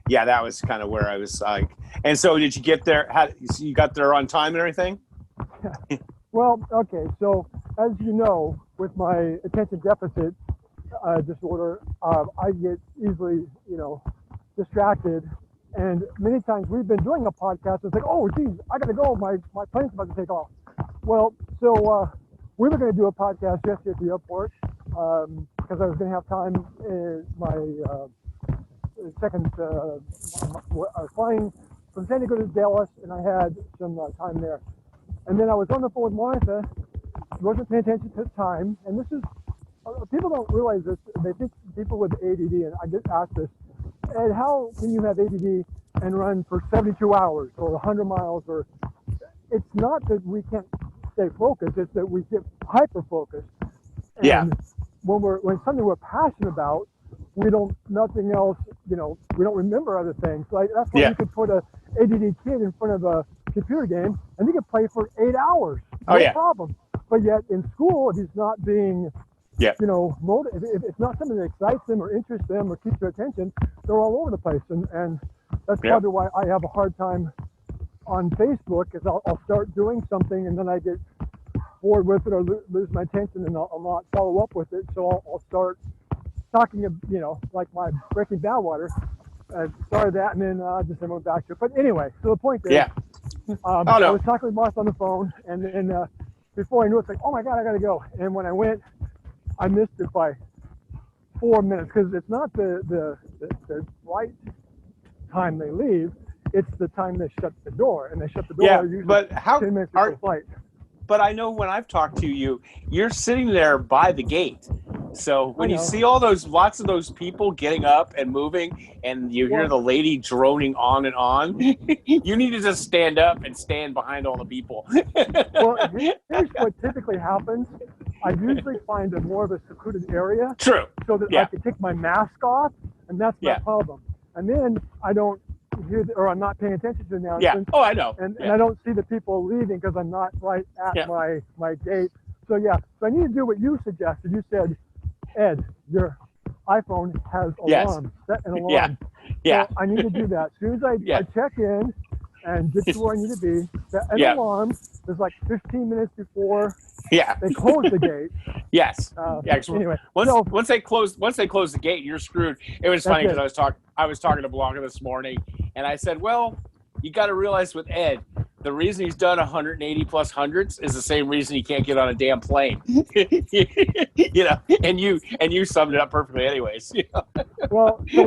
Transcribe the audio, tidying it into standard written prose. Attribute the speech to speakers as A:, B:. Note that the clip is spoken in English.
A: yeah, that was kind of where I was like. And so, did you get there? You got there on time and everything?
B: Well, okay. So, as you know, with my attention deficit disorder, I get easily, distracted. And many times we've been doing a podcast. It's like, oh, geez, I got to go. My plane's about to take off. Well, so we were going to do a podcast yesterday at the airport because I was going to have time in my second flying from San Diego to Dallas, and I had some time there. And then I was on the phone with Martha. She wasn't paying attention to time. And this is, people don't realize this. They think people with ADD, and I get asked this, Ed, how can you have ADD and run for 72 hours or 100 miles? Or it's not that we can't stay focused. It's that we get hyper-focused. And when something we're passionate about, we don't, nothing else, we don't remember other things. Like that's why you could put a ADD kid in front of a computer game and he could play for 8 hours. No problem. But yet in school, if he's not being, motivated, if it's not something that excites them or interests them or keeps their attention, they're all over the place. And that's probably why I have a hard time on Facebook, because I'll start doing something and then I get bored with it or lose my attention and I'll not follow up with it. So I'll start talking, like my Breaking Bad water. Started that and then just went back to it. But anyway, so the point is, I was talking with Martha on the phone, and then before I knew it, it's like, oh my God, I got to go. And when I went, I missed it by 4 minutes because it's not the right time they leave, it's the time they shut the door, and they shut the door usually
A: but
B: 10 minutes before the flight.
A: But I know when I've talked to you, you're sitting there by the gate. So when you see lots of those people getting up and moving, and you hear the lady droning on and on, you need to just stand up and stand behind all the people.
B: Well, here's what typically happens. I usually find a more of a secluded area.
A: True.
B: So that I can take my mask off, and that's my problem. And then I don't hear, or I'm not paying attention to the announcements.
A: Oh, I know.
B: And I don't see the people leaving because I'm not right at my gate. So so I need to do what you suggested. You said, Ed, your iPhone has alarms. Set an alarm. So I need to do that. As soon as I check in and get to where I need to be, set an alarm. There's like 15 minutes before they close the gate.
A: Anyway, once they close the gate, you're screwed. It was funny because I was talking to Blanca this morning, and I said, well, you got to realize with Ed, the reason he's done 180 plus hundreds is the same reason he can't get on a damn plane. And you summed it up perfectly anyways.
B: Well, so